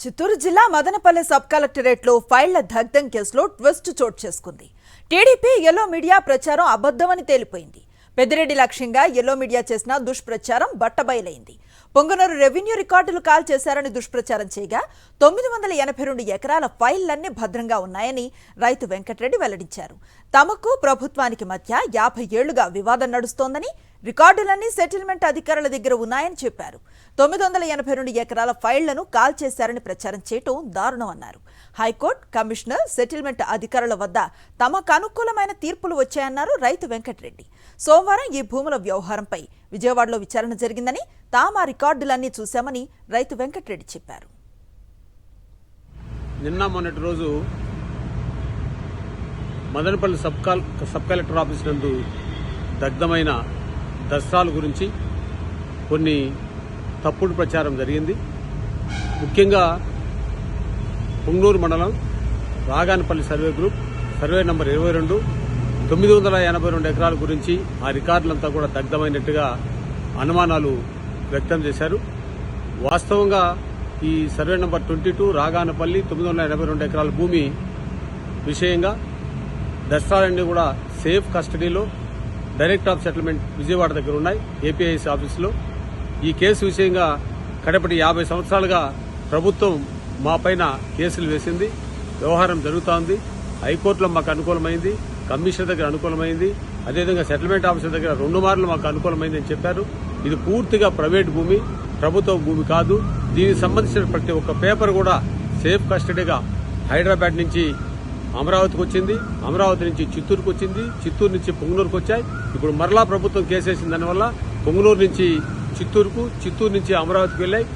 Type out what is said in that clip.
చిత్తూరు జిల్లా మదనపల్లె సబ్ కలెక్టరేట్లో ఫైళ్ల దగ్ధం కేసులో ట్విస్ట్ చోటు చేసుకుంది. టీడీపీ ఎల్లో మీడియా ప్రచారం అబద్ధమని తేలిపోయింది. పెద్దిరెడ్డి లక్ష్యంగా ఎల్లో మీడియా చేసిన దుష్ప్రచారం బట్టబయలైంది. పొంగనూరు రెవెన్యూ రికార్డులు కాల్ చేశారని దుష్ప్రచారం చేయగా 982 ఎకరాల ఫైళ్లన్నీ భద్రంగా ఉన్నాయని రైతు వెంకటరెడ్డి వెల్లడించారు. తమకు ప్రభుత్వానికి మధ్య 50 ఏళ్లుగా వివాదం నడుస్తోందని, రికార్డులన్నీ సెటిల్మెంట్ అధికారుల దగ్గర ఉన్నాయని చెప్పారు. 982 ఎకరాల ఫైళ్లను కాల్ చేశారని ప్రచారం చేయటం దారుణం అన్నారు. హైకోర్టు, కమిషనర్, సెటిల్మెంట్ అధికారుల వద్ద తమకు అనుకూలమైన తీర్పులు వచ్చాయన్నారు రైతు వెంకటరెడ్డి. సోమవారం ఈ భూముల వ్యవహారంపై విజయవాడలో విచారణ జరిగిందని, తాము ఆ రికార్డులన్నీ చూశామని రైతు వెంకటరెడ్డి చెప్పారు. నిన్న మొన్నటి రోజు మదనపల్లి సబ్ కలెక్టర్ ఆఫీస్ నందు దగ్ధమైన దస్త్రాల గురించి కొన్ని తప్పుడు ప్రచారం జరిగింది. ముఖ్యంగా పొంగనూరు మండలం రాగానపల్లి సర్వే గ్రూప్ సర్వే నంబర్ 22 982 ఎకరాల గురించి ఆ రికార్డులంతా కూడా దగ్ధమైనట్టుగా అనుమానాలు వ్యక్తం చేశారు. వాస్తవంగా ఈ సర్వే నంబర్ 22 రాగానపల్లి 982 ఎకరాల భూమి విషయంగా దస్త్రాలన్నీ కూడా సేఫ్ కస్టడీలో డైరెక్టర్ ఆఫ్ సెటిల్మెంట్ విజయవాడ దగ్గర ఉన్నాయి, ఏపీఐసి ఆఫీసులో. ఈ కేసు విషయంగా కడపటి 50 సంవత్సరాలుగా ప్రభుత్వం మా పైన కేసులు వేసింది. వ్యవహారం జరుగుతోంది. హైకోర్టులో మాకు అనుకూలమైంది, కమిషనర్ దగ్గర అనుకూలమైంది, అదేవిధంగా సెటిల్మెంట్ ఆఫీసర్ దగ్గర 2 మార్లు మాకు అనుకూలమైంది అని చెప్పారు. ఇది పూర్తిగా ప్రైవేట్ భూమి, ప్రభుత్వ భూమి కాదు. దీనికి సంబంధించిన ప్రతి ఒక్క పేపర్ కూడా సేఫ్ కస్టడీగా హైదరాబాద్ నుంచి అమరావతికి వచ్చింది, అమరావతి నుంచి చిత్తూరుకు వచ్చింది, చిత్తూరు నుంచి పొంగనూరుకు వచ్చాయి. ఇప్పుడు మరలా ప్రభుత్వం కేసేసిన దానివల్ల పొంగనూరు నుంచి చిత్తూరుకు, చిత్తూరు నుంచి అమరావతికి వెళ్లాయి.